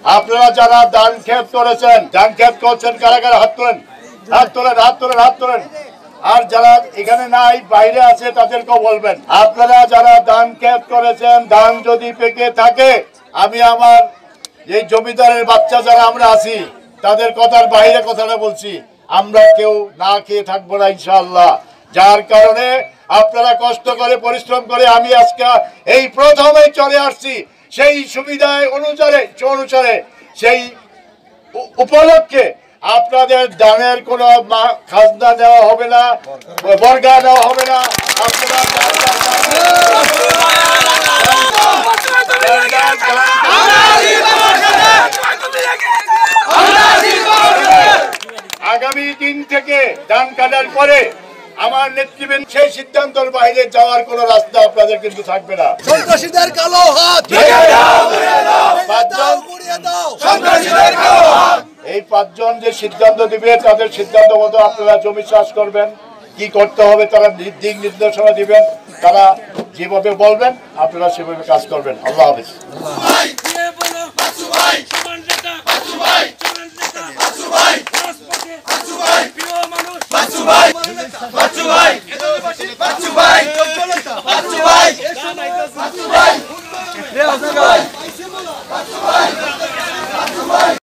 আপনারা যারা ধান ক্ষেত করেছেন, ধান ক্ষেত করছেন, কারা কারা হাত তোলেন, হাত তোলেন, হাত তোলেন, হাত তোলেন। আর যারা এখানে নাই, বাইরে আছে, তাদেরকেও বলবেন, আপনারা যারা ধান ক্ষেত করেছেন, ধান যদি পেকে থাকে, আমি আমার এই জমিদারের বাচ্চা যারা আমরা আছি, তাদের কথার বাইরে কথাটা বলছি, আমরা কেউ না খেয়ে থাকবো না ইনশাআল্লাহ। যার কারণে আপনারা কষ্ট করে পরিশ্রম করে আমি আজকে এই প্রথমেই চলে আসছি, সেই সুবিধায় অনুসারে সেই উপলক্ষে আপনাদের দানের কোনো খাজনা দেওয়া হবে না, বর্গা দেওয়া হবে না। আপনারা আগামী দিন থেকে ধান কাটার পরে আমার নেতৃবৃন্দ সেই সিদ্ধান্তের বাইরে যাওয়ার কোন রাস্তা আপনাদের কিন্তু থাকবে না। সন্ত্রাসীদের কালো হাত, এই পাঁচজন যে সিদ্ধান্ত দিবে তাদের সিদ্ধান্ত মতো আপনারা জমি চাষ করবেন, কি করতে হবে তারা দিক নির্দেশনা দিবেন, তারা যেভাবে বলবেন আপনারা সেভাবে কাজ করবেন। আল্লাহ হাফেজ।